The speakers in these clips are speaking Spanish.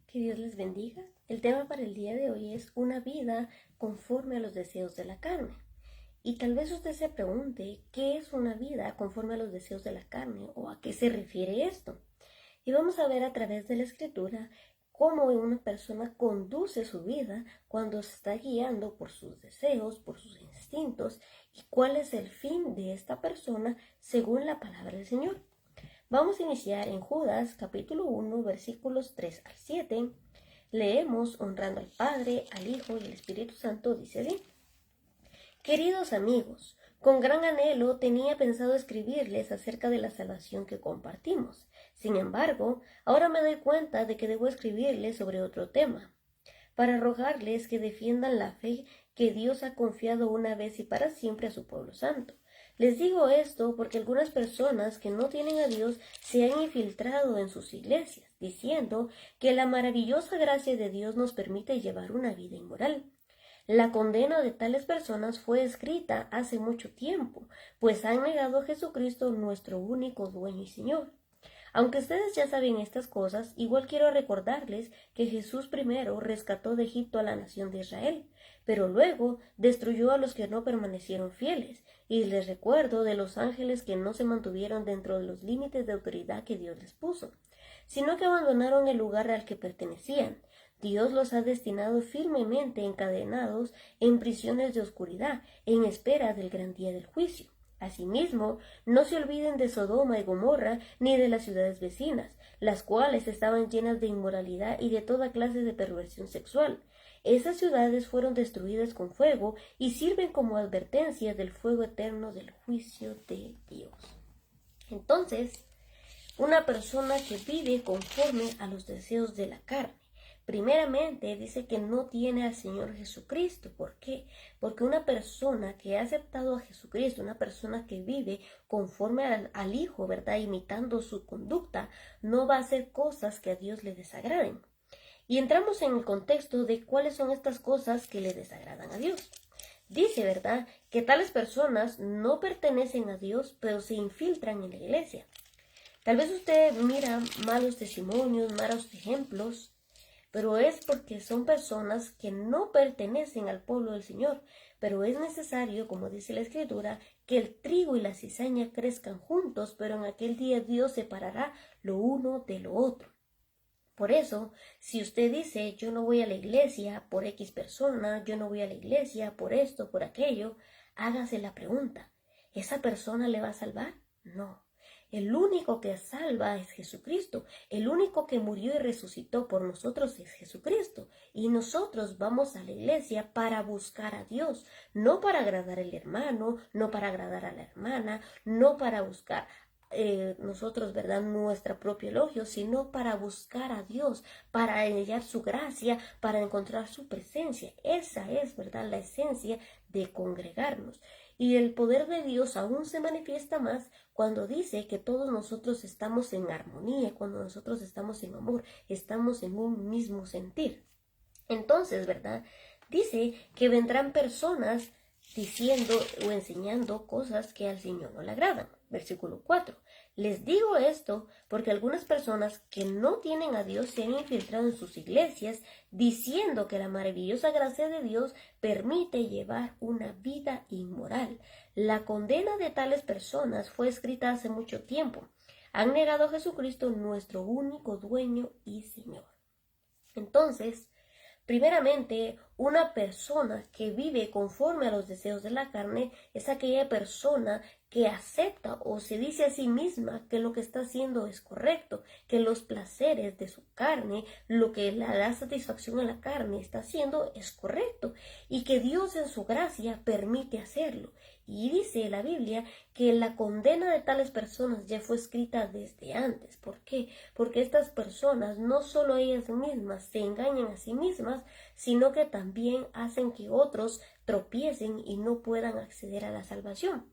Que Dios les bendiga. El tema para el día de hoy es una vida conforme a los deseos de la carne. Y tal vez usted se pregunte, ¿qué es una vida conforme a los deseos de la carne? ¿O a qué se refiere esto? Y vamos a ver a través de la Escritura cómo una persona conduce su vida cuando se está guiando por sus deseos, por sus instintos, y cuál es el fin de esta persona según la palabra del Señor. Vamos a iniciar en Judas capítulo 1 versículos 3 al 7. Leemos honrando al Padre, al Hijo y al Espíritu Santo, dice así. Queridos amigos, con gran anhelo tenía pensado escribirles acerca de la salvación que compartimos. Sin embargo, ahora me doy cuenta de que debo escribirles sobre otro tema, para rogarles que defiendan la fe que Dios ha confiado una vez y para siempre a su pueblo santo. Les digo esto porque algunas personas que no tienen a Dios se han infiltrado en sus iglesias, diciendo que la maravillosa gracia de Dios nos permite llevar una vida inmoral. La condena de tales personas fue escrita hace mucho tiempo, pues han negado a Jesucristo, nuestro único dueño y Señor. Aunque ustedes ya saben estas cosas, igual quiero recordarles que Jesús primero rescató de Egipto a la nación de Israel, pero luego destruyó a los que no permanecieron fieles, y les recuerdo de los ángeles que no se mantuvieron dentro de los límites de autoridad que Dios les puso, sino que abandonaron el lugar al que pertenecían. Dios los ha destinado firmemente encadenados en prisiones de oscuridad, en espera del gran día del juicio. Asimismo, no se olviden de Sodoma y Gomorra ni de las ciudades vecinas, las cuales estaban llenas de inmoralidad y de toda clase de perversión sexual. Esas ciudades fueron destruidas con fuego y sirven como advertencia del fuego eterno del juicio de Dios. Entonces, una persona que vive conforme a los deseos de la carne, primeramente dice que no tiene al Señor Jesucristo. ¿Por qué? Porque una persona que ha aceptado a Jesucristo, una persona que vive conforme al Hijo, ¿verdad? Imitando su conducta, no va a hacer cosas que a Dios le desagraden. Y entramos en el contexto de cuáles son estas cosas que le desagradan a Dios. Dice, ¿verdad?, que tales personas no pertenecen a Dios, pero se infiltran en la iglesia. Tal vez usted mira malos testimonios, malos ejemplos, pero es porque son personas que no pertenecen al pueblo del Señor. Pero es necesario, como dice la Escritura, que el trigo y la cizaña crezcan juntos, pero en aquel día Dios separará lo uno de lo otro. Por eso, si usted dice, yo no voy a la iglesia por X persona, yo no voy a la iglesia por esto, por aquello, hágase la pregunta, ¿esa persona le va a salvar? No. El único que salva es Jesucristo. El único que murió y resucitó por nosotros es Jesucristo. Y nosotros vamos a la iglesia para buscar a Dios, no para agradar al hermano, no para agradar a la hermana, no para buscar nosotros, ¿verdad?, nuestra propio elogio, sino para buscar a Dios, para hallar su gracia, para encontrar su presencia. Esa es, ¿verdad?, la esencia de congregarnos. Y el poder de Dios aún se manifiesta más cuando dice que todos nosotros estamos en armonía, cuando nosotros estamos en amor, estamos en un mismo sentir. Entonces, ¿verdad?, dice que vendrán personas diciendo o enseñando cosas que al Señor no le agradan. Versículo 4. Les digo esto porque algunas personas que no tienen a Dios se han infiltrado en sus iglesias diciendo que la maravillosa gracia de Dios permite llevar una vida inmoral. La condena de tales personas fue escrita hace mucho tiempo. Han negado a Jesucristo, nuestro único dueño y Señor. Entonces, primeramente, una persona que vive conforme a los deseos de la carne es aquella persona que acepta o se dice a sí misma que lo que está haciendo es correcto, que los placeres de su carne, lo que le da satisfacción a la carne está haciendo es correcto y que Dios en su gracia permite hacerlo. Y dice la Biblia que la condena de tales personas ya fue escrita desde antes. ¿Por qué? Porque estas personas no solo ellas mismas se engañan a sí mismas, sino que también hacen que otros tropiecen y no puedan acceder a la salvación.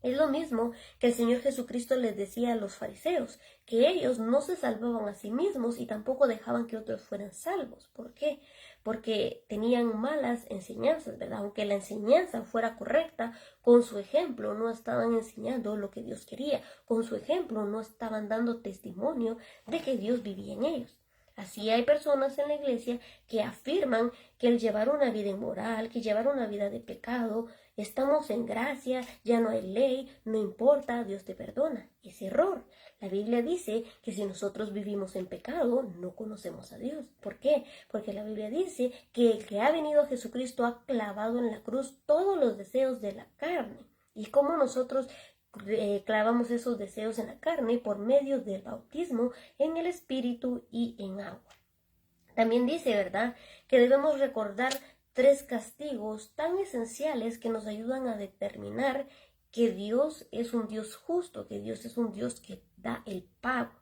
Es lo mismo que el Señor Jesucristo les decía a los fariseos, que ellos no se salvaban a sí mismos y tampoco dejaban que otros fueran salvos. ¿Por qué? Porque tenían malas enseñanzas, ¿verdad? Aunque la enseñanza fuera correcta, con su ejemplo no estaban enseñando lo que Dios quería, con su ejemplo no estaban dando testimonio de que Dios vivía en ellos. Así hay personas en la iglesia que afirman que el llevar una vida inmoral, que llevar una vida de pecado, estamos en gracia, ya no hay ley, no importa, Dios te perdona. Es error. La Biblia dice que si nosotros vivimos en pecado, no conocemos a Dios. ¿Por qué? Porque la Biblia dice que el que ha venido a Jesucristo ha clavado en la cruz todos los deseos de la carne. Y como nosotros clavamos esos deseos en la carne por medio del bautismo en el Espíritu y en agua. También dice, ¿verdad?, que debemos recordar 3 castigos tan esenciales que nos ayudan a determinar que Dios es un Dios justo, que Dios es un Dios que da el pago.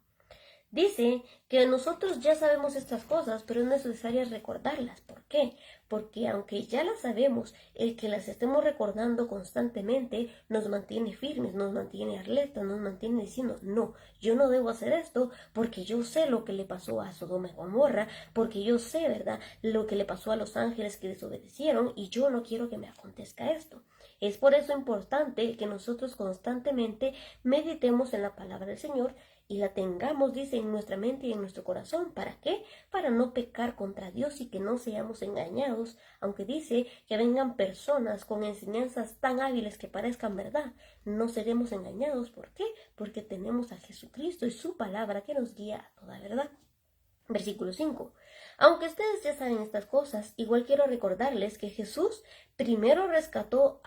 Dice que nosotros ya sabemos estas cosas, pero es necesario recordarlas. ¿Por qué? Porque aunque ya las sabemos, el que las estemos recordando constantemente nos mantiene firmes, nos mantiene alertas, nos mantiene diciendo, no, yo no debo hacer esto porque yo sé lo que le pasó a Sodoma y Gomorra, porque yo sé, ¿verdad?, lo que le pasó a los ángeles que desobedecieron y yo no quiero que me acontezca esto. Es por eso importante que nosotros constantemente meditemos en la palabra del Señor y la tengamos, dice, en nuestra mente y en nuestro corazón. ¿Para qué? Para no pecar contra Dios y que no seamos engañados, aunque dice que vengan personas con enseñanzas tan hábiles que parezcan verdad. No seremos engañados. ¿Por qué? Porque tenemos a Jesucristo y su palabra que nos guía a toda verdad. Versículo 5. Aunque ustedes ya saben estas cosas, igual quiero recordarles que Jesús primero rescató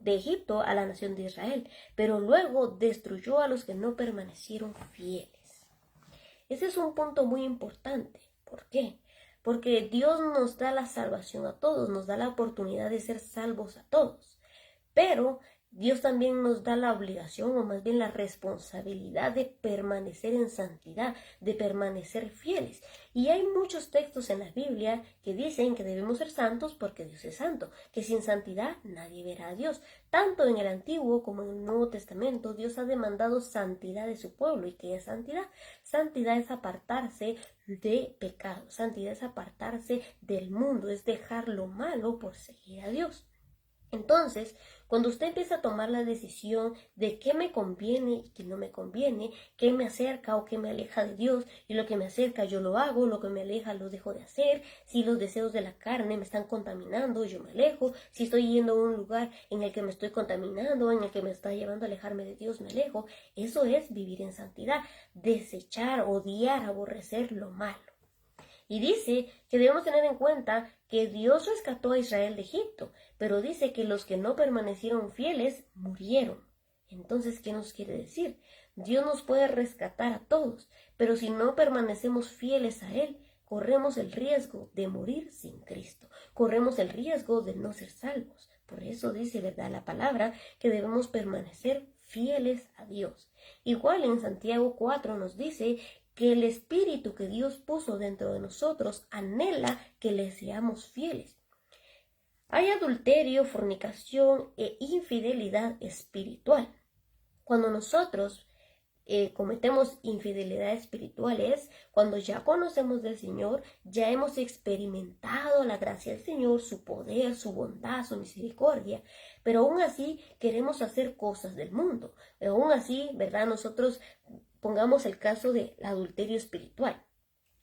de Egipto a la nación de Israel, pero luego destruyó a los que no permanecieron fieles. Ese es un punto muy importante. ¿Por qué? Porque Dios nos da la salvación a todos, nos da la oportunidad de ser salvos a todos. Pero Dios también nos da la obligación, o más bien la responsabilidad, de permanecer en santidad, de permanecer fieles. Y hay muchos textos en la Biblia que dicen que debemos ser santos porque Dios es santo, que sin santidad nadie verá a Dios. Tanto en el Antiguo como en el Nuevo Testamento, Dios ha demandado santidad de su pueblo. ¿Y qué es santidad? Santidad es apartarse de pecado, santidad es apartarse del mundo, es dejar lo malo por seguir a Dios. Entonces, cuando usted empieza a tomar la decisión de qué me conviene y qué no me conviene, qué me acerca o qué me aleja de Dios, y lo que me acerca yo lo hago, lo que me aleja lo dejo de hacer, si los deseos de la carne me están contaminando, yo me alejo, si estoy yendo a un lugar en el que me estoy contaminando, en el que me está llevando a alejarme de Dios, me alejo. Eso es vivir en santidad, desechar, odiar, aborrecer lo malo. Y dice que debemos tener en cuenta que Dios rescató a Israel de Egipto, pero dice que los que no permanecieron fieles murieron. Entonces, ¿qué nos quiere decir? Dios nos puede rescatar a todos, pero si no permanecemos fieles a Él, corremos el riesgo de morir sin Cristo. Corremos el riesgo de no ser salvos. Por eso dice, ¿verdad?, la palabra que debemos permanecer fieles a Dios. Igual en Santiago 4 nos dice que el Espíritu que Dios puso dentro de nosotros anhela que le seamos fieles. Hay adulterio, fornicación e infidelidad espiritual. Cuando nosotros cometemos infidelidad espiritual es cuando ya conocemos del Señor, ya hemos experimentado la gracia del Señor, su poder, su bondad, su misericordia, pero aún así queremos hacer cosas del mundo. Pero aún así, ¿verdad?, nosotros pongamos el caso del adulterio espiritual.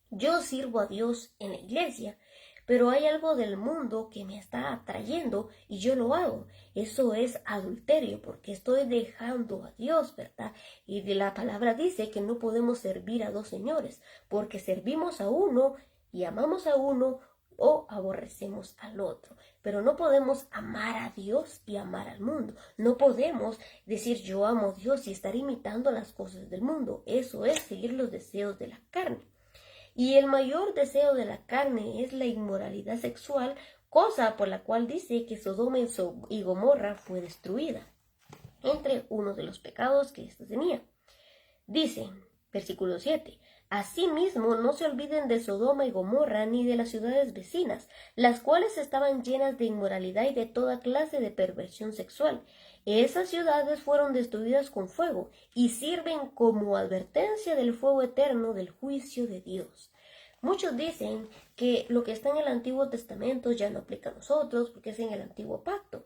Yo sirvo a Dios en la iglesia, pero hay algo del mundo que me está atrayendo y yo lo hago. Eso es adulterio, porque estoy dejando a Dios, ¿verdad? Y la palabra dice que no podemos servir a 2 señores, porque servimos a uno y amamos a uno, o aborrecemos al otro. Pero no podemos amar a Dios y amar al mundo. No podemos decir yo amo a Dios y estar imitando las cosas del mundo. Eso es seguir los deseos de la carne. Y el mayor deseo de la carne es la inmoralidad sexual, cosa por la cual dice que Sodoma y Gomorra fue destruida, entre uno de los pecados que ésta tenía. Dice, versículo 7, asimismo no se olviden de Sodoma y Gomorra ni de las ciudades vecinas, las cuales estaban llenas de inmoralidad y de toda clase de perversión sexual. Esas ciudades fueron destruidas con fuego y sirven como advertencia del fuego eterno del juicio de Dios. Muchos dicen que lo que está en el Antiguo Testamento ya no aplica a nosotros porque es en el Antiguo Pacto.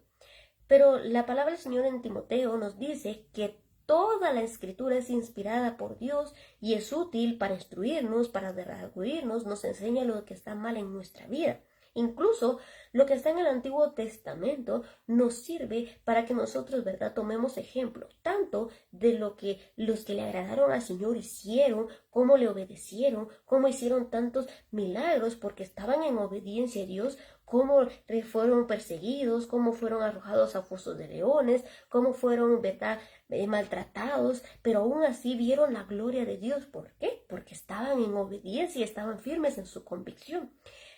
Pero la palabra del Señor en Timoteo nos dice que Toda la escritura es inspirada por Dios y es útil para instruirnos, para redarguirnos, nos enseña lo que está mal en nuestra vida. Incluso lo que está en el Antiguo Testamento nos sirve para que nosotros, ¿verdad?, tomemos ejemplo, tanto de lo que los que le agradaron al Señor hicieron, cómo le obedecieron, cómo hicieron tantos milagros porque estaban en obediencia a Dios, cómo fueron perseguidos, cómo fueron arrojados a fosos de leones, cómo fueron, ¿verdad?, maltratados, pero aún así vieron la gloria de Dios. ¿Por qué? Porque estaban en obediencia y estaban firmes en su convicción.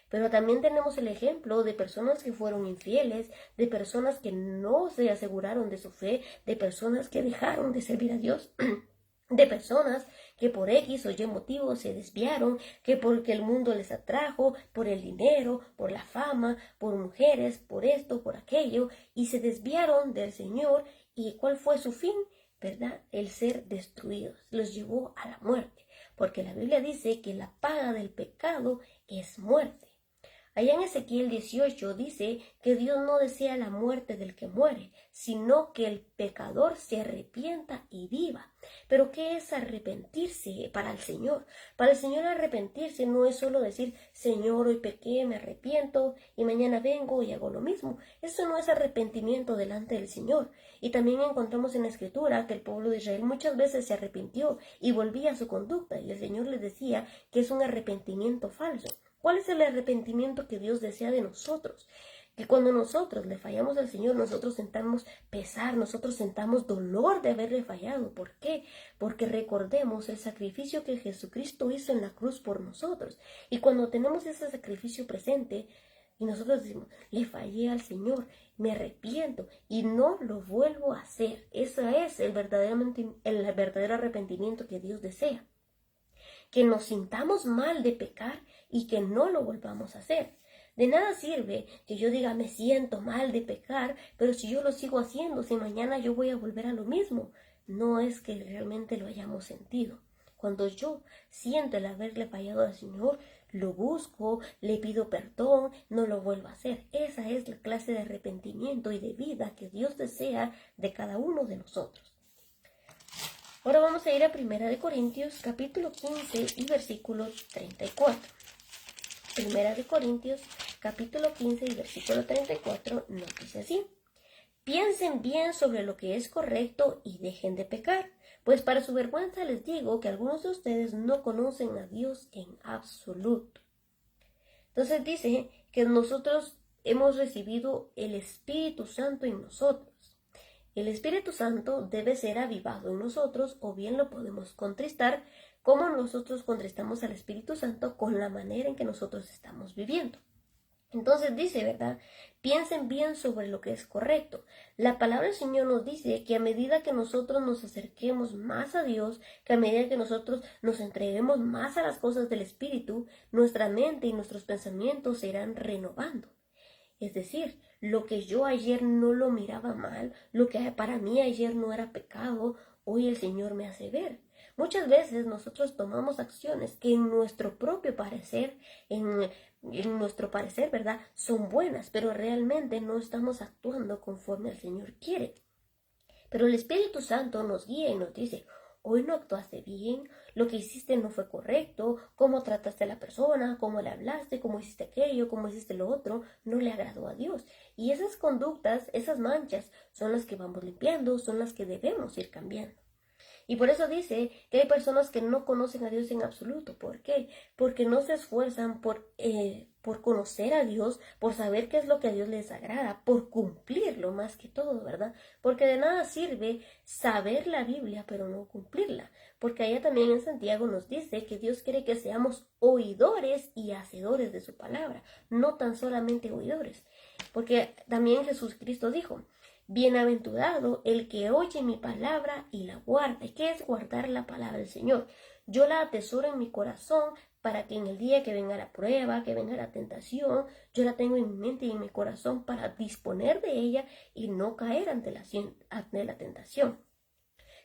Pero también tenemos el ejemplo de personas que fueron infieles, de personas que no se aseguraron de su fe, de personas que dejaron de servir a Dios, de personas que por X o Y motivo se desviaron, que porque el mundo les atrajo, por el dinero, por la fama, por mujeres, por esto, por aquello, y se desviaron del Señor. ¿Y cuál fue su fin? ¿Verdad? El ser destruidos. Los llevó a la muerte, porque la Biblia dice que la paga del pecado es muerte. Allá en Ezequiel 18 dice que Dios no desea la muerte del que muere, sino que el pecador se arrepienta y viva. Pero ¿qué es arrepentirse para el Señor? Para el Señor arrepentirse no es solo decir, Señor, hoy pequé, me arrepiento y mañana vengo y hago lo mismo. Eso no es arrepentimiento delante del Señor. Y también encontramos en la Escritura que el pueblo de Israel muchas veces se arrepintió y volvía a su conducta, y el Señor les decía que es un arrepentimiento falso. ¿Cuál es el arrepentimiento que Dios desea de nosotros? Que cuando nosotros le fallamos al Señor, nosotros sentamos pesar, nosotros sentamos dolor de haberle fallado. ¿Por qué? Porque recordemos el sacrificio que Jesucristo hizo en la cruz por nosotros. Y cuando tenemos ese sacrificio presente y nosotros decimos, le fallé al Señor, me arrepiento y no lo vuelvo a hacer. Ese es el verdadero arrepentimiento que Dios desea. Que nos sintamos mal de pecar y que no lo volvamos a hacer. De nada sirve que yo diga me siento mal de pecar, pero si yo lo sigo haciendo, si mañana yo voy a volver a lo mismo, no es que realmente lo hayamos sentido. Cuando yo siento el haberle fallado al Señor, lo busco, le pido perdón, no lo vuelvo a hacer. Esa es la clase de arrepentimiento y de vida que Dios desea de cada uno de nosotros. Ahora vamos a ir a 1 Corintios capítulo 15 y versículo 34. 1 Corintios capítulo 15 y versículo 34 nos dice así: piensen bien sobre lo que es correcto y dejen de pecar, pues para su vergüenza les digo que algunos de ustedes no conocen a Dios en absoluto. Entonces dice que nosotros hemos recibido el Espíritu Santo en nosotros. El Espíritu Santo debe ser avivado en nosotros, o bien lo podemos contristar, como nosotros contristamos al Espíritu Santo con la manera en que nosotros estamos viviendo. Entonces dice, ¿verdad? Piensen bien sobre lo que es correcto. La palabra del Señor nos dice que a medida que nosotros nos acerquemos más a Dios, que a medida que nosotros nos entreguemos más a las cosas del Espíritu, nuestra mente y nuestros pensamientos se irán renovando. Es decir, lo que yo ayer no lo miraba mal, lo que para mí ayer no era pecado, hoy el Señor me hace ver. Muchas veces nosotros tomamos acciones que en nuestro propio parecer, en nuestro parecer, ¿verdad?, son buenas, pero realmente no estamos actuando conforme el Señor quiere. Pero el Espíritu Santo nos guía y nos dice, hoy no actuaste bien, lo que hiciste no fue correcto, cómo trataste a la persona, cómo le hablaste, cómo hiciste aquello, cómo hiciste lo otro, no le agradó a Dios. Y esas conductas, esas manchas, son las que vamos limpiando, son las que debemos ir cambiando. Y por eso dice que hay personas que no conocen a Dios en absoluto. ¿Por qué? Porque no se esfuerzan por conocer a Dios, por saber qué es lo que a Dios les agrada, por cumplirlo más que todo, ¿verdad? Porque de nada sirve saber la Biblia, pero no cumplirla. Porque allá también en Santiago nos dice que Dios quiere que seamos oidores y hacedores de su palabra, no tan solamente oidores. Porque también Jesucristo dijo, bienaventurado el que oye mi palabra y la guarda. ¿Qué es guardar la palabra del Señor? Yo la atesoro en mi corazón para que en el día que venga la prueba, que venga la tentación, yo la tengo en mi mente y en mi corazón para disponer de ella y no caer ante la tentación.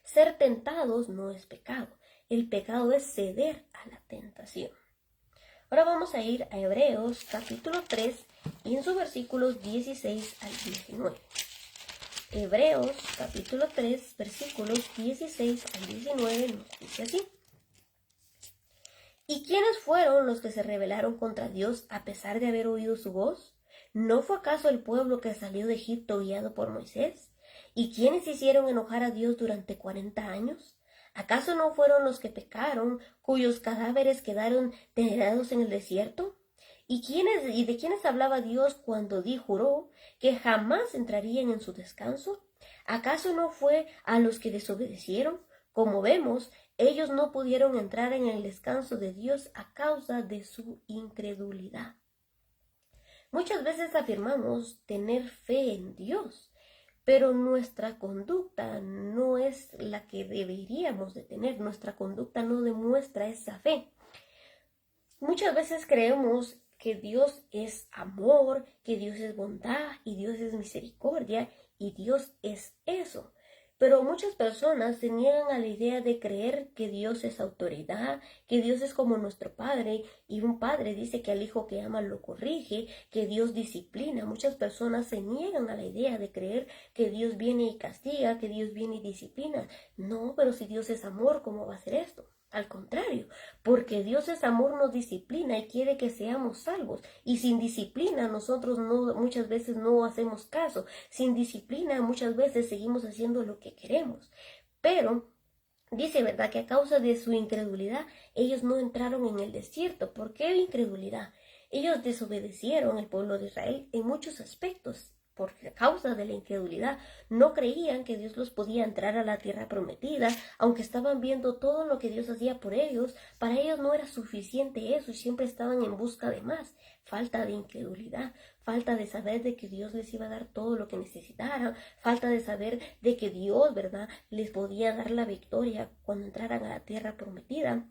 Ser tentados no es pecado. El pecado es ceder a la tentación. Ahora vamos a ir a Hebreos capítulo 3 y en sus versículos 16 al 19. Hebreos capítulo 3, versículos 16 al 19 nos dice así. ¿Y quiénes fueron los que se rebelaron contra Dios a pesar de haber oído su voz? ¿No fue acaso el pueblo que salió de Egipto guiado por Moisés? ¿Y quiénes hicieron enojar a Dios durante 40 años? ¿Acaso no fueron los que pecaron, cuyos cadáveres quedaron tirados en el desierto? ¿Y de quiénes hablaba Dios cuando juró que jamás entrarían en su descanso? ¿Acaso no fue a los que desobedecieron? Como vemos, ellos no pudieron entrar en el descanso de Dios a causa de su incredulidad. Muchas veces afirmamos tener fe en Dios, pero nuestra conducta no es la que deberíamos de tener. Nuestra conducta no demuestra esa fe. Muchas veces creemos que Dios es amor, que Dios es bondad y Dios es misericordia y Dios es eso. Pero muchas personas se niegan a la idea de creer que Dios es autoridad, que Dios es como nuestro Padre, y un padre dice que al hijo que ama lo corrige, que Dios disciplina. Muchas personas se niegan a la idea de creer que Dios viene y castiga, que Dios viene y disciplina. No, pero si Dios es amor, ¿cómo va a ser esto? Al contrario, porque Dios es amor, nos disciplina y quiere que seamos salvos. Y sin disciplina nosotros muchas veces no hacemos caso. Sin disciplina muchas veces seguimos haciendo lo que queremos. Pero dice, ¿verdad?, que a causa de su incredulidad ellos no entraron en el desierto. ¿Por qué incredulidad? Ellos desobedecieron el pueblo de Israel en muchos aspectos. Por causa de la incredulidad, no creían que Dios los podía entrar a la tierra prometida, aunque estaban viendo todo lo que Dios hacía por ellos. Para ellos no era suficiente eso y siempre estaban en busca de más. Falta de incredulidad, falta de saber de que Dios les iba a dar todo lo que necesitaran, falta de saber de que Dios, ¿verdad?, les podía dar la victoria cuando entraran a la tierra prometida.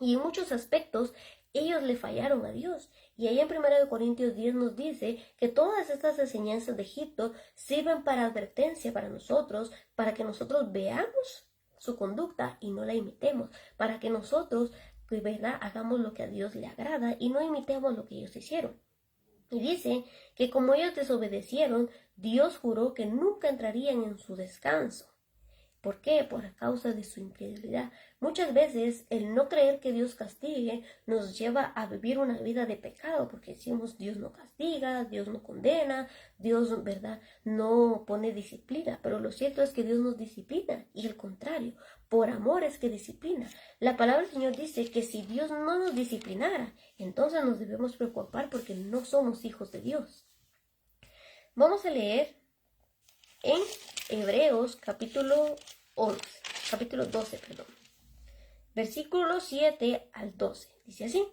Y en muchos aspectos ellos le fallaron a Dios. Y ahí en 1 Corintios 10 nos dice que todas estas enseñanzas de Egipto sirven para advertencia para nosotros, para que nosotros veamos su conducta y no la imitemos, para que nosotros, pues, ¿verdad?, hagamos lo que a Dios le agrada y no imitemos lo que ellos hicieron. Y dice que como ellos desobedecieron, Dios juró que nunca entrarían en su descanso. ¿Por qué? Por causa de su incredulidad. Muchas veces el no creer que Dios castigue nos lleva a vivir una vida de pecado, porque decimos Dios no castiga, Dios no condena, Dios, ¿verdad?, no pone disciplina. Pero lo cierto es que Dios nos disciplina y el contrario, por amor es que disciplina. La palabra del Señor dice que si Dios no nos disciplinara, entonces nos debemos preocupar porque no somos hijos de Dios. Vamos a leer en Hebreos capítulo 12, versículos 7 al 12. Dice así: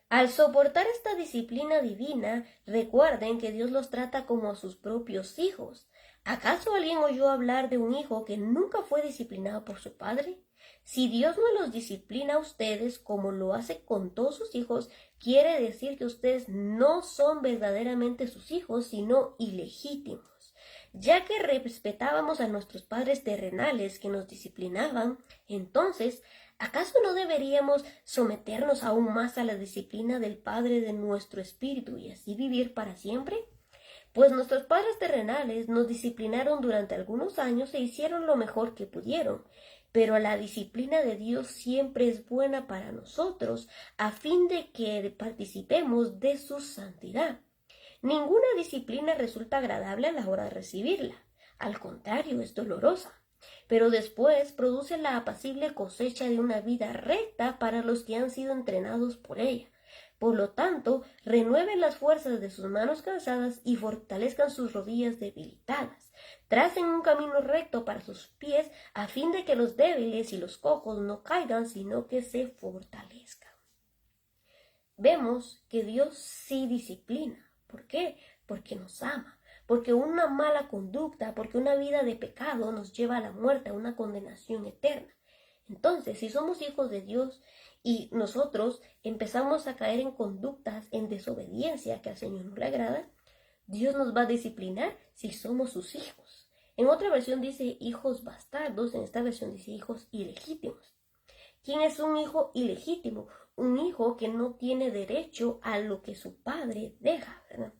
al soportar esta disciplina divina, recuerden que Dios los trata como a sus propios hijos. ¿Acaso alguien oyó hablar de un hijo que nunca fue disciplinado por su padre? Si Dios no los disciplina a ustedes como lo hace con todos sus hijos, quiere decir que ustedes no son verdaderamente sus hijos, sino ilegítimos. Ya que respetábamos a nuestros padres terrenales que nos disciplinaban, entonces, ¿acaso no deberíamos someternos aún más a la disciplina del Padre de nuestro espíritu y así vivir para siempre? Pues nuestros padres terrenales nos disciplinaron durante algunos años e hicieron lo mejor que pudieron, pero la disciplina de Dios siempre es buena para nosotros, a fin de que participemos de su santidad. Ninguna disciplina resulta agradable a la hora de recibirla. Al contrario, es dolorosa. Pero después produce la apacible cosecha de una vida recta para los que han sido entrenados por ella. Por lo tanto, renueven las fuerzas de sus manos cansadas y fortalezcan sus rodillas debilitadas. Tracen un camino recto para sus pies, a fin de que los débiles y los cojos no caigan, sino que se fortalezcan. Vemos que Dios sí disciplina. ¿Por qué? Porque nos ama. Porque una mala conducta, porque una vida de pecado nos lleva a la muerte, a una condenación eterna. Entonces, si somos hijos de Dios y nosotros empezamos a caer en conductas, en desobediencia que al Señor no le agrada, Dios nos va a disciplinar si somos sus hijos. En otra versión dice hijos bastardos, en esta versión dice hijos ilegítimos. ¿Quién es un hijo ilegítimo? Un hijo que no tiene derecho a lo que su padre deja, ¿verdad?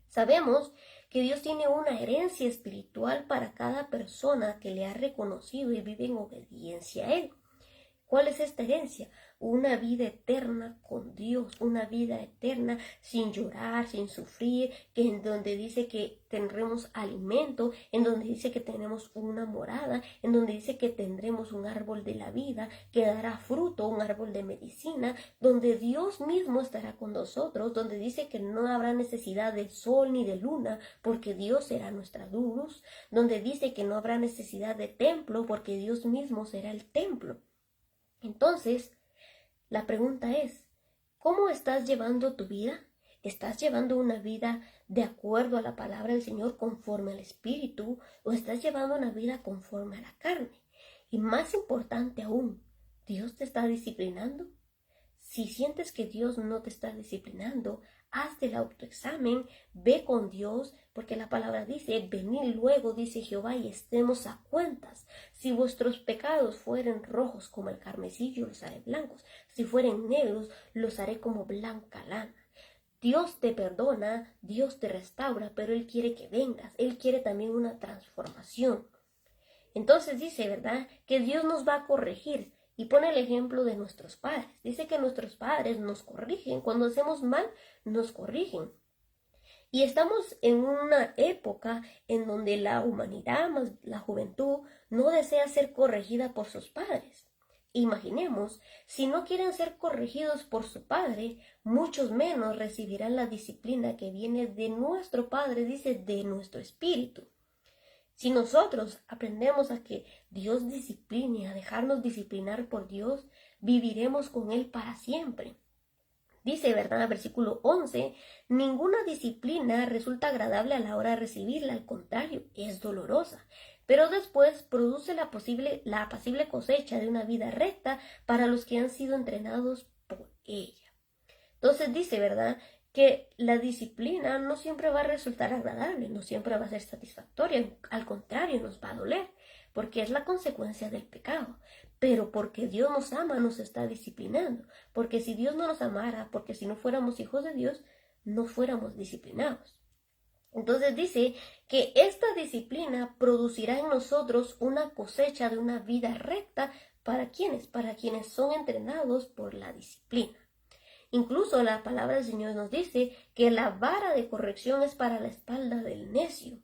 Sabemos que Dios tiene una herencia espiritual para cada persona que le ha reconocido y vive en obediencia a Él. ¿Cuál es esta herencia? Una vida eterna con Dios, una vida eterna sin llorar, sin sufrir, que en donde dice que tendremos alimento, en donde dice que tenemos una morada, en donde dice que tendremos un árbol de la vida que dará fruto, un árbol de medicina, donde Dios mismo estará con nosotros, donde dice que no habrá necesidad del sol ni de luna, porque Dios será nuestra luz, donde dice que no habrá necesidad de templo, porque Dios mismo será el templo. Entonces, la pregunta es, ¿cómo estás llevando tu vida? ¿Estás llevando una vida de acuerdo a la palabra del Señor conforme al Espíritu o estás llevando una vida conforme a la carne? Y más importante aún, ¿Dios te está disciplinando? Si sientes que Dios no te está disciplinando, haz el autoexamen, ve con Dios, porque la palabra dice, venid luego, dice Jehová, y estemos a cuentas. Si vuestros pecados fueren rojos como el carmesí, yo los haré blancos. Si fueren negros, los haré como blanca lana. Dios te perdona, Dios te restaura, pero Él quiere que vengas. Él quiere también una transformación. Entonces dice, ¿verdad?, que Dios nos va a corregir. Y pone el ejemplo de nuestros padres. Dice que nuestros padres nos corrigen. Cuando hacemos mal, nos corrigen. Y estamos en una época en donde la humanidad, más la juventud, no desea ser corregida por sus padres. Imaginemos, si no quieren ser corregidos por su padre, muchos menos recibirán la disciplina que viene de nuestro Padre, dice, de nuestro espíritu. Si nosotros aprendemos a que Dios discipline, a dejarnos disciplinar por Dios, viviremos con Él para siempre. Dice, ¿verdad? Versículo 11, ninguna disciplina resulta agradable a la hora de recibirla, al contrario, es dolorosa, pero después produce la apacible cosecha de una vida recta para los que han sido entrenados por ella. Entonces dice, ¿verdad?, que la disciplina no siempre va a resultar agradable, no siempre va a ser satisfactoria, al contrario, nos va a doler, porque es la consecuencia del pecado. Pero porque Dios nos ama, nos está disciplinando. Porque si Dios no nos amara, porque si no fuéramos hijos de Dios, no fuéramos disciplinados. Entonces dice que esta disciplina producirá en nosotros una cosecha de una vida recta. ¿Para quiénes? Para quienes son entrenados por la disciplina. Incluso la palabra del Señor nos dice que la vara de corrección es para la espalda del necio.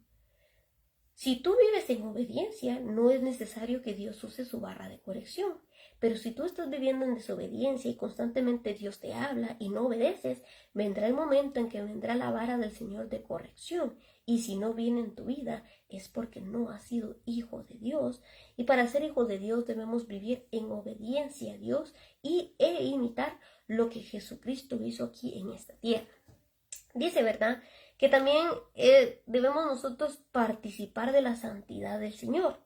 Si tú vives en obediencia, no es necesario que Dios use su vara de corrección. Pero si tú estás viviendo en desobediencia y constantemente Dios te habla y no obedeces, vendrá el momento en que vendrá la vara del Señor de corrección. Y si no viene en tu vida, es porque no has sido hijo de Dios. Y para ser hijo de Dios debemos vivir en obediencia a Dios e imitar lo que Jesucristo hizo aquí en esta tierra. Dice, ¿verdad?, que también debemos nosotros participar de la santidad del Señor.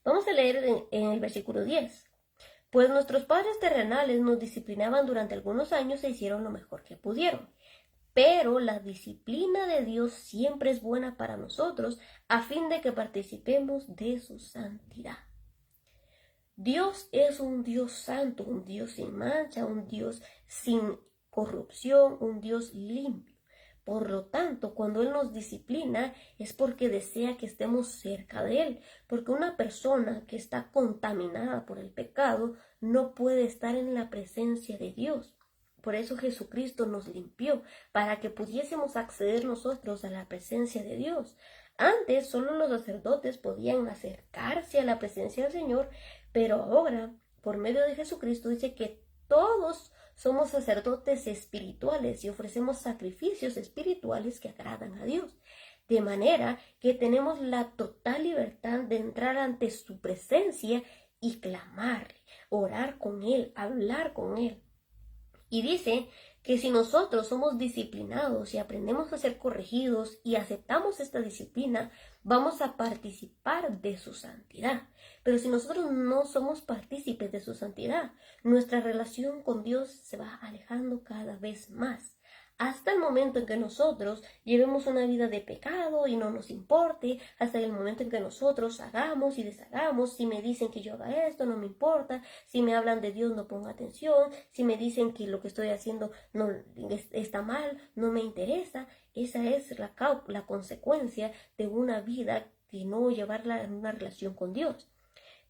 Vamos a leer en el versículo 10. Pues nuestros padres terrenales nos disciplinaban durante algunos años e hicieron lo mejor que pudieron. Pero la disciplina de Dios siempre es buena para nosotros, a fin de que participemos de su santidad. Dios es un Dios santo, un Dios sin mancha, un Dios sin corrupción, un Dios limpio. Por lo tanto, cuando Él nos disciplina es porque desea que estemos cerca de Él, porque una persona que está contaminada por el pecado no puede estar en la presencia de Dios. Por eso Jesucristo nos limpió, para que pudiésemos acceder nosotros a la presencia de Dios. Antes solo los sacerdotes podían acercarse a la presencia del Señor, pero ahora, por medio de Jesucristo, dice que todos somos sacerdotes espirituales y ofrecemos sacrificios espirituales que agradan a Dios. De manera que tenemos la total libertad de entrar ante su presencia y clamarle, orar con Él, hablar con Él. Y dice que si nosotros somos disciplinados y aprendemos a ser corregidos y aceptamos esta disciplina, vamos a participar de su santidad. Pero si nosotros no somos partícipes de su santidad, nuestra relación con Dios se va alejando cada vez más, hasta el momento en que nosotros llevemos una vida de pecado y no nos importe, hasta el momento en que nosotros hagamos y deshagamos. Si me dicen que yo haga esto, no me importa. Si me hablan de Dios, no pongo atención. Si me dicen que lo que estoy haciendo no está mal, no me interesa. Esa es la consecuencia de una vida de no llevarla en una relación con Dios.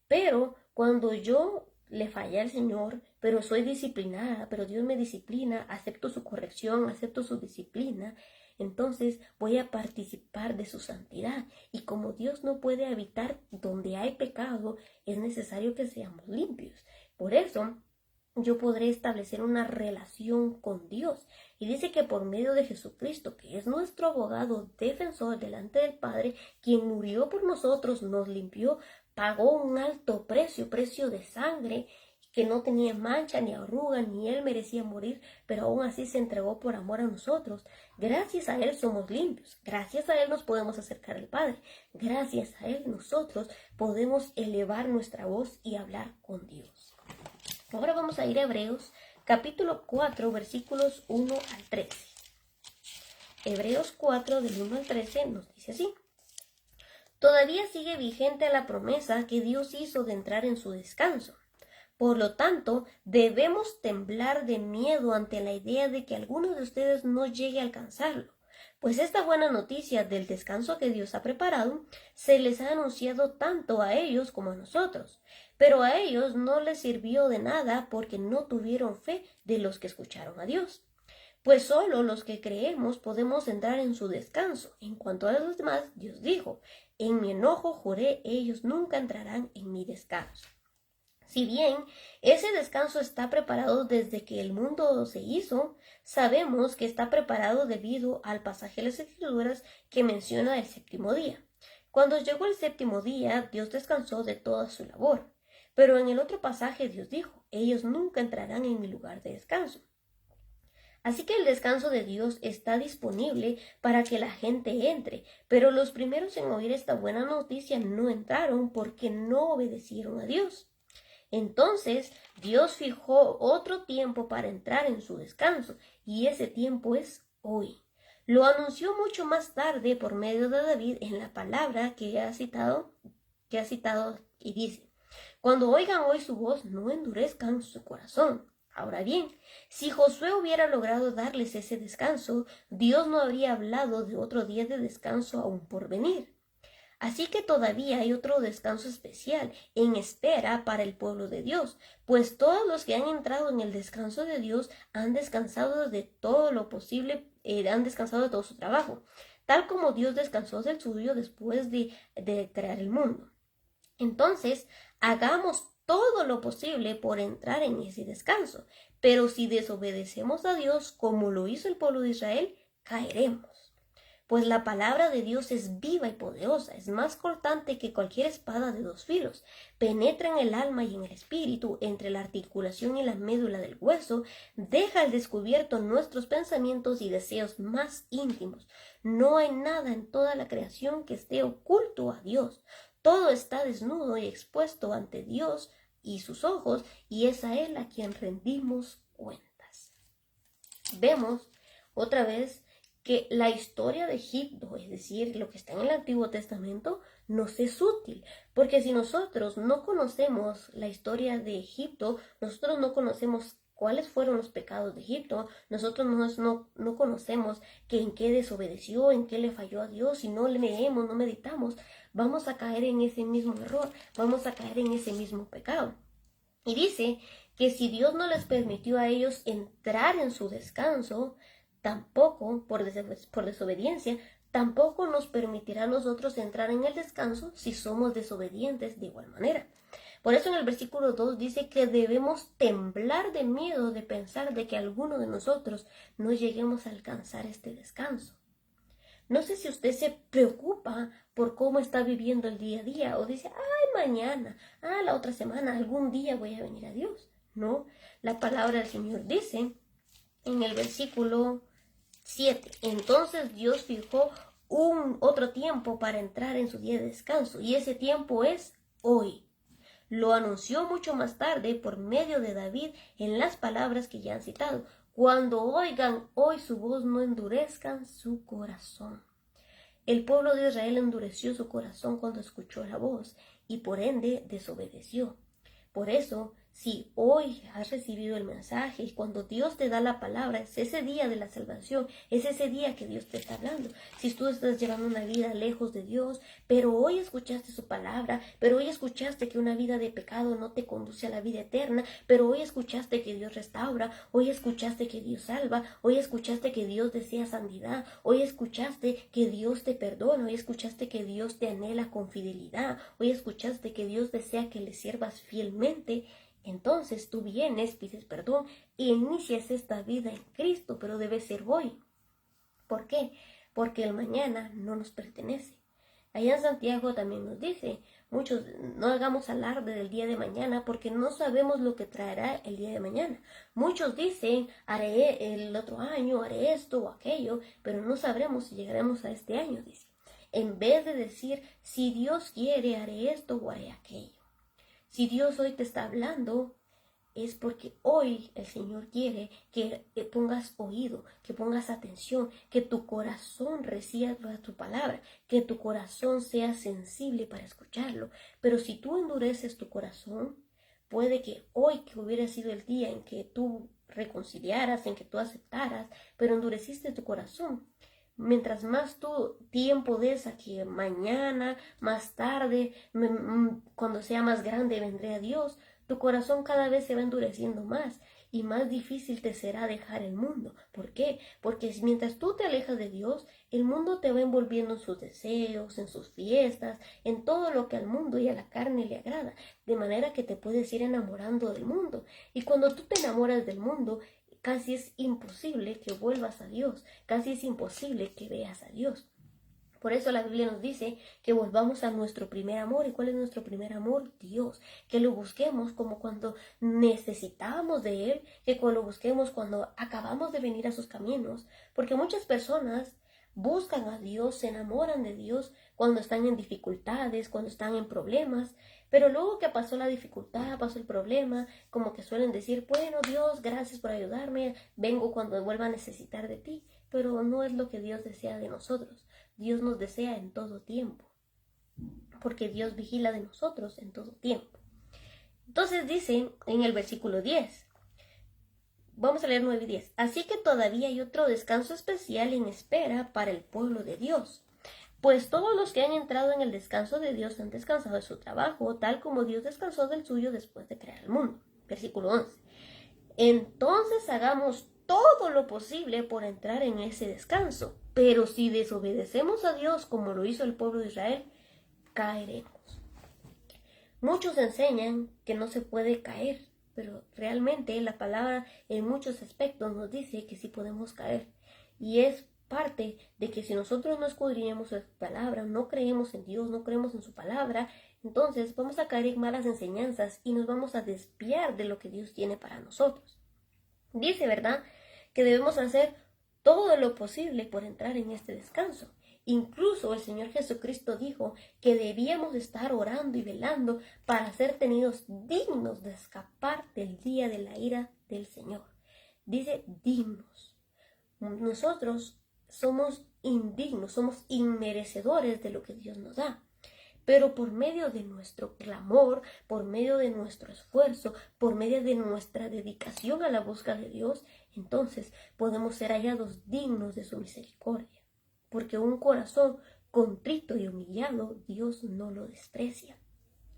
Pero cuando yo le fallé al Señor, pero soy disciplinada, pero Dios me disciplina, acepto su corrección, acepto su disciplina, entonces voy a participar de su santidad. Y como Dios no puede habitar donde hay pecado, es necesario que seamos limpios. Por eso yo podré establecer una relación con Dios. Y dice que por medio de Jesucristo, que es nuestro abogado defensor delante del Padre, quien murió por nosotros, nos limpió, pagó un alto precio, precio de sangre, que no tenía mancha ni arruga, ni él merecía morir, pero aún así se entregó por amor a nosotros. Gracias a él somos limpios, gracias a él nos podemos acercar al Padre, gracias a él nosotros podemos elevar nuestra voz y hablar con Dios. Ahora vamos a ir a Hebreos, capítulo 4, versículos 1 al 13. Hebreos 4, del 1 al 13, nos dice así. Todavía sigue vigente la promesa que Dios hizo de entrar en su descanso. Por lo tanto, debemos temblar de miedo ante la idea de que alguno de ustedes no llegue a alcanzarlo, pues esta buena noticia del descanso que Dios ha preparado se les ha anunciado tanto a ellos como a nosotros, pero a ellos no les sirvió de nada porque no tuvieron fe de los que escucharon a Dios. Pues solo los que creemos podemos entrar en su descanso. En cuanto a los demás, Dios dijo, en mi enojo juré, ellos nunca entrarán en mi descanso. Si bien ese descanso está preparado desde que el mundo se hizo, sabemos que está preparado debido al pasaje de las Escrituras que menciona el séptimo día. Cuando llegó el séptimo día, Dios descansó de toda su labor. Pero en el otro pasaje Dios dijo, ellos nunca entrarán en mi lugar de descanso. Así que el descanso de Dios está disponible para que la gente entre, pero los primeros en oír esta buena noticia no entraron porque no obedecieron a Dios. Entonces Dios fijó otro tiempo para entrar en su descanso, y ese tiempo es hoy. Lo anunció mucho más tarde por medio de David en la palabra que ha citado y dice, cuando oigan hoy su voz, no endurezcan su corazón. Ahora bien, si Josué hubiera logrado darles ese descanso, Dios no habría hablado de otro día de descanso aún por venir. Así que todavía hay otro descanso especial en espera para el pueblo de Dios, pues todos los que han entrado en el descanso de Dios han descansado de todo lo posible, han descansado de todo su trabajo, tal como Dios descansó del suyo después de crear el mundo. Entonces, hagamos todo lo posible por entrar en ese descanso, pero si desobedecemos a Dios como lo hizo el pueblo de Israel, caeremos. Pues la palabra de Dios es viva y poderosa, es más cortante que cualquier espada de dos filos, penetra en el alma y en el espíritu, entre la articulación y la médula del hueso, deja al descubierto nuestros pensamientos y deseos más íntimos. No hay nada en toda la creación que esté oculto a Dios. Todo está desnudo y expuesto ante Dios y sus ojos, y es a Él a quien rendimos cuentas. Vemos otra vez que la historia de Egipto, es decir, lo que está en el Antiguo Testamento, nos es útil, porque si nosotros no conocemos la historia de Egipto, nosotros no conocemos cuáles fueron los pecados de Egipto, nosotros no conocemos que en qué desobedeció, en qué le falló a Dios, si no leemos, no meditamos, vamos a caer en ese mismo error, vamos a caer en ese mismo pecado. Y dice que si Dios no les permitió a ellos entrar en su descanso, tampoco, por desobediencia, tampoco nos permitirá a nosotros entrar en el descanso si somos desobedientes de igual manera. Por eso en el versículo 2 dice que debemos temblar de miedo de pensar de que alguno de nosotros no lleguemos a alcanzar este descanso. No sé si usted se preocupa por cómo está viviendo el día a día o dice, mañana, la otra semana, algún día voy a venir a Dios. No, la palabra del Señor dice en el versículo 7, entonces Dios fijó otro tiempo para entrar en su día de descanso, y ese tiempo es hoy. Lo anunció mucho más tarde por medio de David en las palabras que ya han citado, Cuando oigan hoy su voz, no endurezcan su corazón. El pueblo de Israel endureció su corazón cuando escuchó la voz y por ende desobedeció. Por eso, si hoy has recibido el mensaje y cuando Dios te da la palabra, es ese día de la salvación, es ese día que Dios te está hablando. Si tú estás llevando una vida lejos de Dios, pero hoy escuchaste su palabra, pero hoy escuchaste que una vida de pecado no te conduce a la vida eterna, pero hoy escuchaste que Dios restaura, hoy escuchaste que Dios salva, hoy escuchaste que Dios desea santidad, hoy escuchaste que Dios te perdona, hoy escuchaste que Dios te anhela con fidelidad, hoy escuchaste que Dios desea que le sirvas fielmente. Entonces tú vienes, pides perdón e inicias esta vida en Cristo, pero debe ser hoy. ¿Por qué? Porque el mañana no nos pertenece. Allá en Santiago también nos dice, muchos no hagamos alarde del día de mañana porque no sabemos lo que traerá el día de mañana. Muchos dicen, haré el otro año, haré esto o aquello, pero no sabremos si llegaremos a este año, dice. En vez de decir, si Dios quiere, haré esto o haré aquello. Si Dios hoy te está hablando, es porque hoy el Señor quiere que pongas oído, que pongas atención, que tu corazón reciba tu palabra, que tu corazón sea sensible para escucharlo. Pero si tú endureces tu corazón, puede que hoy, que hubiera sido el día en que tú reconciliaras, en que tú aceptaras, pero endureciste tu corazón. Mientras más tú tiempo des a que mañana, más tarde, cuando sea más grande, vendré a Dios, tu corazón cada vez se va endureciendo más y más difícil te será dejar el mundo. ¿Por qué? Porque mientras tú te alejas de Dios, el mundo te va envolviendo en sus deseos, en sus fiestas, en todo lo que al mundo y a la carne le agrada, de manera que te puedes ir enamorando del mundo. Y cuando tú te enamoras del mundo, casi es imposible que vuelvas a Dios, casi es imposible que veas a Dios. Por eso la Biblia nos dice que volvamos a nuestro primer amor. ¿Y cuál es nuestro primer amor? Dios. Que lo busquemos como cuando necesitábamos de Él, que lo busquemos cuando acabamos de venir a sus caminos. Porque muchas personas buscan a Dios, se enamoran de Dios cuando están en dificultades, cuando están en problemas. Pero luego que pasó la dificultad, pasó el problema, como que suelen decir, bueno, Dios, gracias por ayudarme, vengo cuando vuelva a necesitar de ti. Pero no es lo que Dios desea de nosotros. Dios nos desea en todo tiempo, porque Dios vigila de nosotros en todo tiempo. Entonces dice en el versículo 10, vamos a leer 9 y 10, así que todavía hay otro descanso especial en espera para el pueblo de Dios. Pues todos los que han entrado en el descanso de Dios han descansado de su trabajo, tal como Dios descansó del suyo después de crear el mundo. Versículo 11. Entonces hagamos todo lo posible por entrar en ese descanso. Pero si desobedecemos a Dios como lo hizo el pueblo de Israel, caeremos. Muchos enseñan que no se puede caer, pero realmente la palabra en muchos aspectos nos dice que sí podemos caer. Y es parte de que si nosotros no escudriñamos su palabra, no creemos en Dios, no creemos en su palabra, entonces vamos a caer en malas enseñanzas y nos vamos a desviar de lo que Dios tiene para nosotros. Dice, ¿verdad?, que debemos hacer todo lo posible por entrar en este descanso. Incluso el Señor Jesucristo dijo que debíamos estar orando y velando para ser tenidos dignos de escapar del día de la ira del Señor. Dice dignos. Nosotros somos indignos, somos inmerecedores de lo que Dios nos da. Pero por medio de nuestro clamor, por medio de nuestro esfuerzo, por medio de nuestra dedicación a la búsqueda de Dios, entonces podemos ser hallados dignos de su misericordia. Porque un corazón contrito y humillado, Dios no lo desprecia.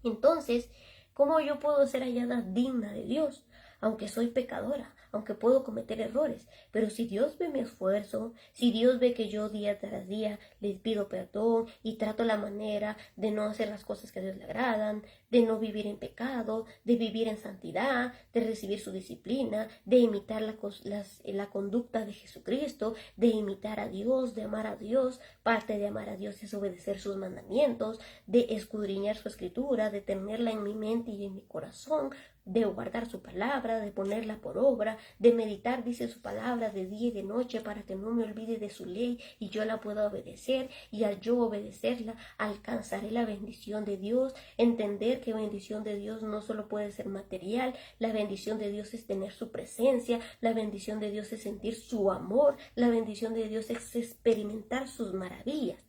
Entonces, ¿cómo yo puedo ser hallada digna de Dios? Aunque soy pecadora, aunque puedo cometer errores, pero si Dios ve mi esfuerzo, si Dios ve que yo día tras día les pido perdón y trato la manera de no hacer las cosas que a Dios le agradan, de no vivir en pecado, de vivir en santidad, de recibir su disciplina, de imitar la conducta de Jesucristo, de imitar a Dios, de amar a Dios, parte de amar a Dios es obedecer sus mandamientos, de escudriñar su escritura, de tenerla en mi mente y en mi corazón. de guardar su palabra, de ponerla por obra, de meditar, dice su palabra, de día y de noche para que no me olvide de su ley y yo la pueda obedecer, y al yo obedecerla alcanzaré la bendición de Dios. Entender que bendición de Dios no solo puede ser material, la bendición de Dios es tener su presencia, la bendición de Dios es sentir su amor, la bendición de Dios es experimentar sus maravillas.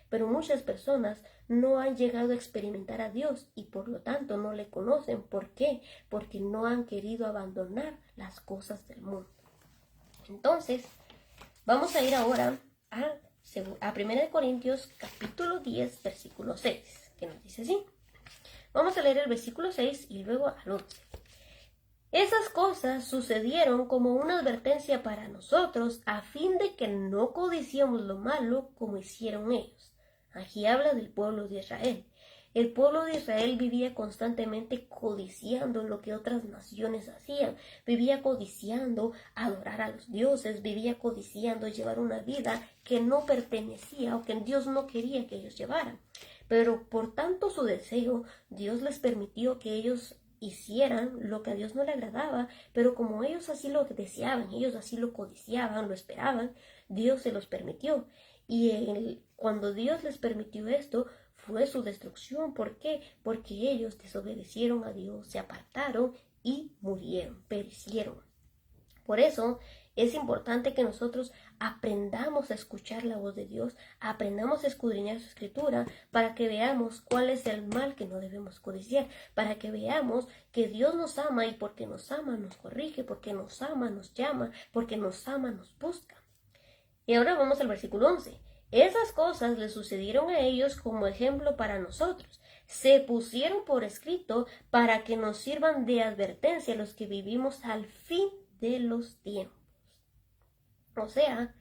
Pero muchas personas no han llegado a experimentar a Dios y por lo tanto no le conocen. ¿Por qué? Porque no han querido abandonar las cosas del mundo. Entonces, vamos a ir ahora a 1 Corintios capítulo 10, versículo 6, que nos dice así. Vamos a leer el versículo 6 y luego al 11. Esas cosas sucedieron como una advertencia para nosotros a fin de que no codiciemos lo malo como hicieron ellos. Aquí habla del pueblo de Israel. El pueblo de Israel vivía constantemente codiciando lo que otras naciones hacían. Vivía codiciando adorar a los dioses. Vivía codiciando llevar una vida que no pertenecía o que Dios no quería que ellos llevaran. Pero por tanto su deseo, Dios les permitió que ellos hicieran lo que a Dios no le agradaba, pero como ellos así lo deseaban, ellos así lo codiciaban, lo esperaban, Dios se los permitió. Y cuando Dios les permitió esto, fue su destrucción. ¿Por qué? Porque ellos desobedecieron a Dios, se apartaron y murieron, perecieron. Por eso es importante que nosotros aprendamos a escuchar la voz de Dios, aprendamos a escudriñar su escritura para que veamos cuál es el mal que no debemos codiciar, para que veamos que Dios nos ama y porque nos ama nos corrige, porque nos ama nos llama, porque nos ama nos busca. Y ahora vamos al versículo 11. Esas cosas le sucedieron a ellos como ejemplo para nosotros. Se pusieron por escrito para que nos sirvan de advertencia a los que vivimos al fin de los tiempos. O sea,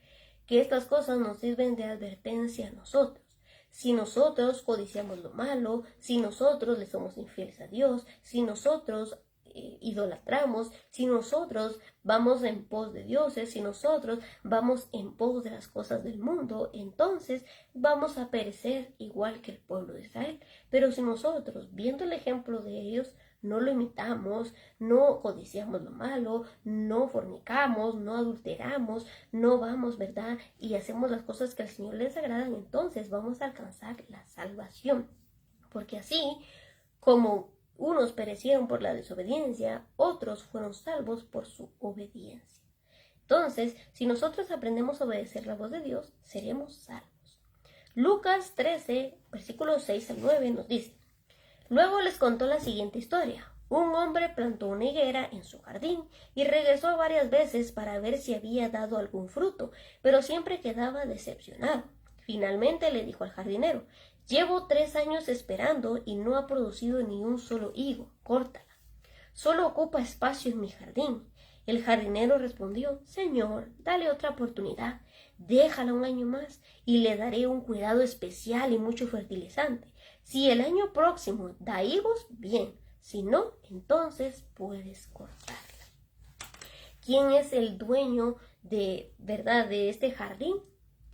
que estas cosas nos sirven de advertencia a nosotros. Si nosotros codiciamos lo malo, si nosotros le somos infieles a Dios, si nosotros idolatramos, si nosotros vamos en pos de dioses, si nosotros vamos en pos de las cosas del mundo, entonces vamos a perecer igual que el pueblo de Israel. Pero si nosotros, viendo el ejemplo de ellos, no lo imitamos, no codiciamos lo malo, no fornicamos, no adulteramos, no vamos, ¿verdad? Y hacemos las cosas que al Señor les agradan, entonces vamos a alcanzar la salvación. Porque así como unos perecieron por la desobediencia, otros fueron salvos por su obediencia. Entonces, si nosotros aprendemos a obedecer la voz de Dios, seremos salvos. Lucas 13, versículos 6 al 9 nos dice: Luego les contó la siguiente historia. Un hombre plantó una higuera en su jardín y regresó varias veces para ver si había dado algún fruto, pero siempre quedaba decepcionado. Finalmente le dijo al jardinero: Llevo 3 años esperando y no ha producido ni un solo higo. Córtala. Solo ocupa espacio en mi jardín. El jardinero respondió: Señor, dale otra oportunidad. Déjala un año más y le daré un cuidado especial y mucho fertilizante. Si el año próximo da higos, bien. Si no, entonces puedes cortarla. ¿Quién es el dueño de este jardín?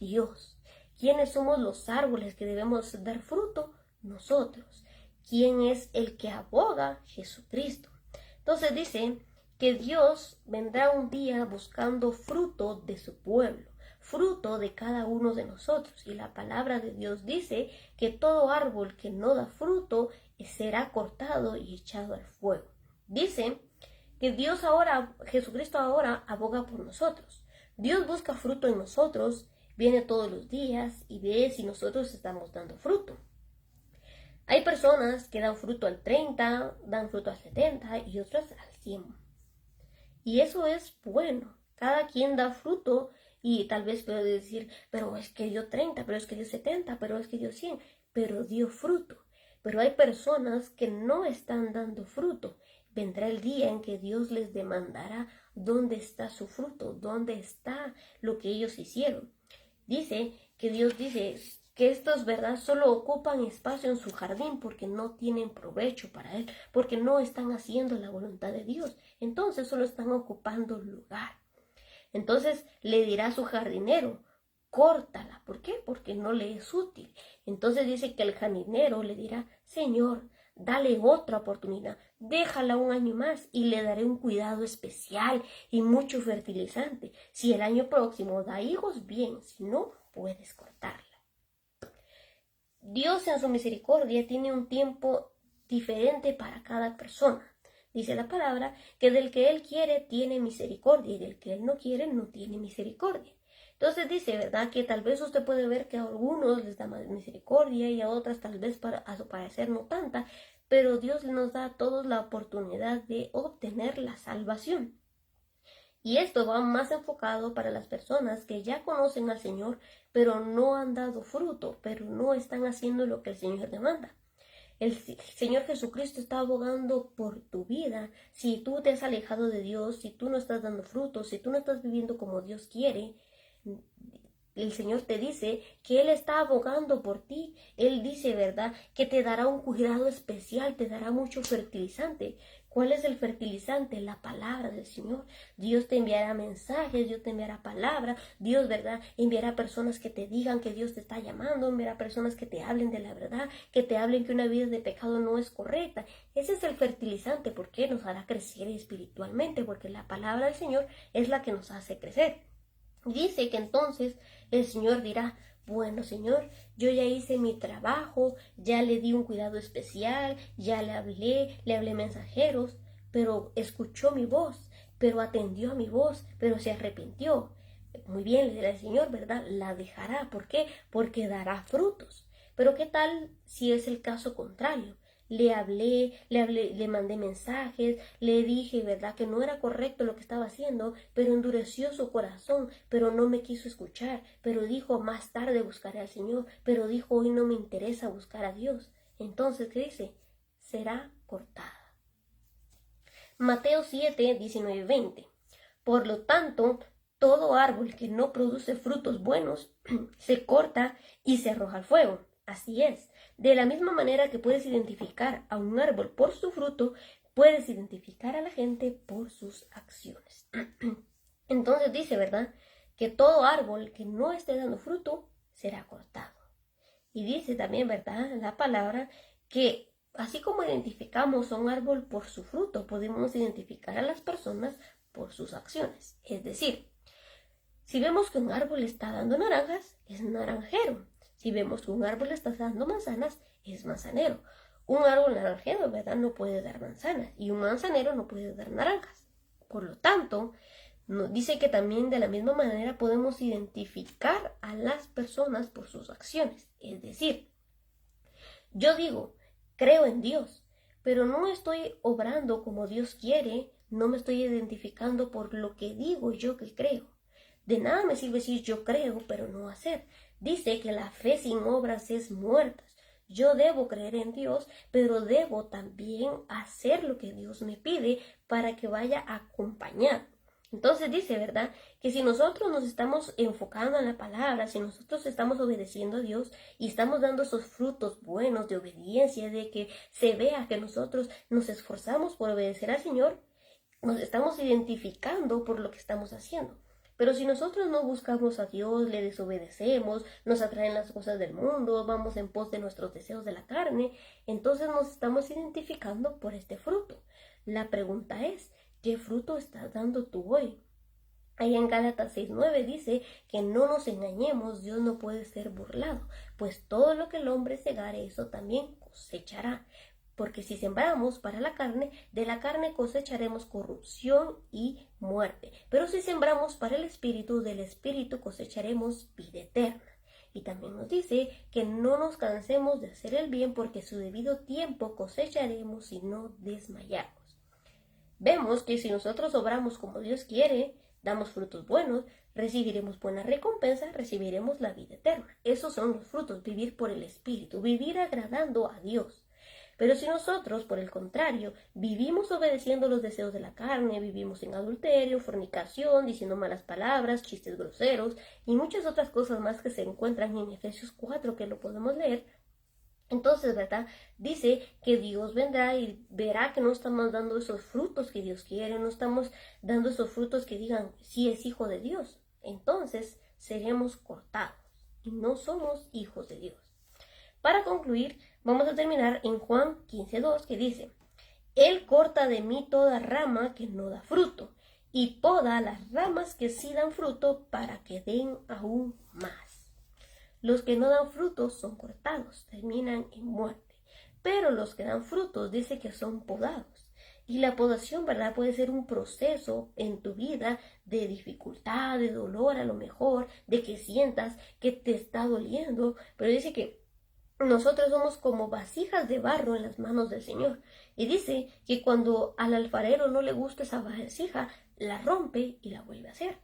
Dios. ¿Quiénes somos los árboles que debemos dar fruto? Nosotros. ¿Quién es el que aboga? Jesucristo. Entonces dice que Dios vendrá un día buscando fruto de su pueblo, fruto de cada uno de nosotros. Y la palabra de Dios dice que todo árbol que no da fruto será cortado y echado al fuego. Dice que Jesucristo ahora aboga por nosotros. Dios busca fruto en nosotros, viene todos los días y ve si nosotros estamos dando fruto. Hay personas que dan fruto al 30, dan fruto al 70 y otras al 100. Y eso es bueno. Cada quien da fruto y tal vez puede decir, pero es que dio 30, pero es que dio 70, pero es que dio 100, pero dio fruto. Pero hay personas que no están dando fruto. Vendrá el día en que Dios les demandará dónde está su fruto, dónde está lo que ellos hicieron. Dice que Dios dice que estos, ¿verdad?, solo ocupan espacio en su jardín porque no tienen provecho para él, porque no están haciendo la voluntad de Dios. Entonces solo están ocupando lugar. Entonces le dirá a su jardinero: córtala. ¿Por qué? Porque no le es útil. Entonces dice que el jardinero le dirá: Señor, dale otra oportunidad, déjala un año más y le daré un cuidado especial y mucho fertilizante. Si el año próximo da hijos, bien, si no, puedes cortarla. Dios en su misericordia tiene un tiempo diferente para cada persona. Dice la palabra que del que Él quiere tiene misericordia y del que Él no quiere no tiene misericordia. Entonces dice, ¿verdad? Que tal vez usted puede ver que a algunos les da más misericordia y a otras tal vez a su parecer no tanta, pero Dios nos da a todos la oportunidad de obtener la salvación. Y esto va más enfocado para las personas que ya conocen al Señor, pero no han dado fruto, pero no están haciendo lo que el Señor demanda. El Señor Jesucristo está abogando por tu vida. Si tú te has alejado de Dios, si tú no estás dando frutos, si tú no estás viviendo como Dios quiere, el Señor te dice que Él está abogando por ti. Él dice, ¿verdad?, que te dará un cuidado especial, te dará mucho fertilizante. ¿Cuál es el fertilizante? La palabra del Señor. Dios te enviará mensajes, Dios te enviará palabra, Dios, ¿verdad?, enviará personas que te digan que Dios te está llamando, enviará personas que te hablen de la verdad, que te hablen que una vida de pecado no es correcta. Ese es el fertilizante, porque nos hará crecer espiritualmente, porque la palabra del Señor es la que nos hace crecer. Dice que entonces el Señor dirá, bueno, Señor, yo ya hice mi trabajo, ya le di un cuidado especial, ya le hablé mensajeros, pero escuchó mi voz, pero atendió a mi voz, pero se arrepintió. Muy bien, le dirá el Señor, ¿verdad? La dejará. ¿Por qué? Porque dará frutos. Pero ¿qué tal si es el caso contrario? Le hablé, le mandé mensajes, le dije, ¿verdad?, que no era correcto lo que estaba haciendo, pero endureció su corazón, pero no me quiso escuchar, pero dijo, más tarde buscaré al Señor, pero dijo, hoy no me interesa buscar a Dios. Entonces, ¿qué dice? Será cortada. Mateo 7, 19 y 20. Por lo tanto, todo árbol que no produce frutos buenos se corta y se arroja al fuego. Así es. De la misma manera que puedes identificar a un árbol por su fruto, puedes identificar a la gente por sus acciones. Entonces dice, ¿verdad?, que todo árbol que no esté dando fruto será cortado. Y dice también, ¿verdad?, la palabra que así como identificamos a un árbol por su fruto, podemos identificar a las personas por sus acciones. Es decir, si vemos que un árbol está dando naranjas, es naranjero. Si vemos que un árbol está dando manzanas, es manzanero. Un árbol naranjero, ¿verdad?, no puede dar manzanas y un manzanero no puede dar naranjas. Por lo tanto, nos dice que también de la misma manera podemos identificar a las personas por sus acciones. Es decir, yo digo, creo en Dios, pero no estoy obrando como Dios quiere, no me estoy identificando por lo que digo yo que creo. De nada me sirve decir yo creo, pero no hacer. Dice que la fe sin obras es muerta. Yo debo creer en Dios, pero debo también hacer lo que Dios me pide para que vaya acompañado. Entonces dice, ¿verdad?, que si nosotros nos estamos enfocando en la palabra, si nosotros estamos obedeciendo a Dios y estamos dando esos frutos buenos de obediencia, de que se vea que nosotros nos esforzamos por obedecer al Señor, nos estamos identificando por lo que estamos haciendo. Pero si nosotros no buscamos a Dios, le desobedecemos, nos atraen las cosas del mundo, vamos en pos de nuestros deseos de la carne, entonces nos estamos identificando por este fruto. La pregunta es, ¿qué fruto estás dando tú hoy? Ahí en Gálatas 6:9 dice que no nos engañemos, Dios no puede ser burlado, pues todo lo que el hombre segare, eso también cosechará. Porque si sembramos para la carne, de la carne cosecharemos corrupción y muerte. Pero si sembramos para el Espíritu, del Espíritu cosecharemos vida eterna. Y también nos dice que no nos cansemos de hacer el bien, porque a su debido tiempo cosecharemos y no desmayamos. Vemos que si nosotros obramos como Dios quiere, damos frutos buenos, recibiremos buena recompensa, recibiremos la vida eterna. Esos son los frutos, vivir por el Espíritu, vivir agradando a Dios. Pero si nosotros, por el contrario, vivimos obedeciendo los deseos de la carne, vivimos en adulterio, fornicación, diciendo malas palabras, chistes groseros y muchas otras cosas más que se encuentran en Efesios 4, que lo podemos leer, entonces, ¿verdad?, dice que Dios vendrá y verá que no estamos dando esos frutos que Dios quiere, no estamos dando esos frutos que digan, sí es hijo de Dios. Entonces, seremos cortados y no somos hijos de Dios. Para concluir, vamos a terminar en Juan 15:2, que dice: Él corta de mí toda rama que no da fruto, y poda las ramas que sí dan fruto para que den aún más. Los que no dan frutos son cortados, terminan en muerte, pero los que dan frutos dice que son podados. Y la podación, ¿verdad? Puede ser un proceso en tu vida de dificultad, de dolor a lo mejor, de que sientas que te está doliendo, pero dice que nosotros somos como vasijas de barro en las manos del Señor. Y dice que cuando al alfarero no le gusta esa vasija, la rompe y la vuelve a hacer.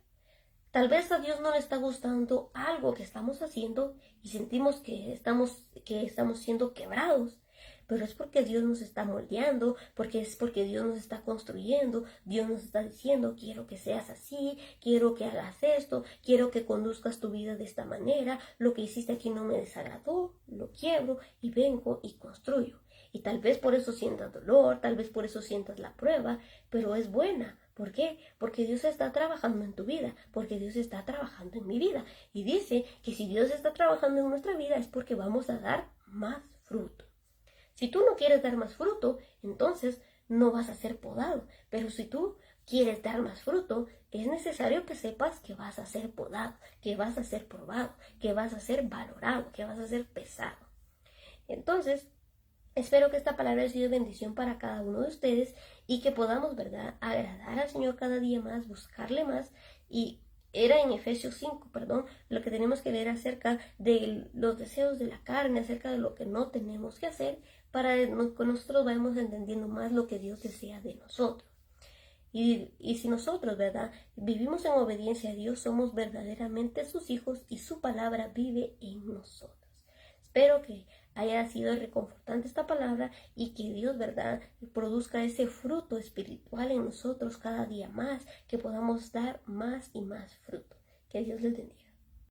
Tal vez a Dios no le está gustando algo que estamos haciendo y sentimos que estamos siendo quebrados, pero es porque Dios nos está moldeando, porque Dios nos está construyendo, Dios nos está diciendo: quiero que seas así, quiero que hagas esto, quiero que conduzcas tu vida de esta manera, lo que hiciste aquí no me desagradó, lo quiebro y vengo y construyo. Y tal vez por eso sientas dolor, tal vez por eso sientas la prueba, pero es buena. ¿Por qué? Porque Dios está trabajando en tu vida, porque Dios está trabajando en mi vida. Y dice que si Dios está trabajando en nuestra vida es porque vamos a dar más fruto. Si tú no quieres dar más fruto, entonces no vas a ser podado. Pero si tú quieres dar más fruto, es necesario que sepas que vas a ser podado, que vas a ser probado, que vas a ser valorado, que vas a ser pesado. Entonces, espero que esta palabra haya sido bendición para cada uno de ustedes y que podamos, ¿verdad?, agradar al Señor cada día más, buscarle más. Y era en Efesios 5, lo que tenemos que leer acerca de los deseos de la carne, acerca de lo que no tenemos que hacer, para que nosotros vayamos entendiendo más lo que Dios desea de nosotros. Y si nosotros, ¿verdad?, vivimos en obediencia a Dios, somos verdaderamente sus hijos y su palabra vive en nosotros. Espero que haya sido reconfortante esta palabra y que Dios, ¿verdad?, produzca ese fruto espiritual en nosotros cada día más, que podamos dar más y más fruto. Que Dios les bendiga.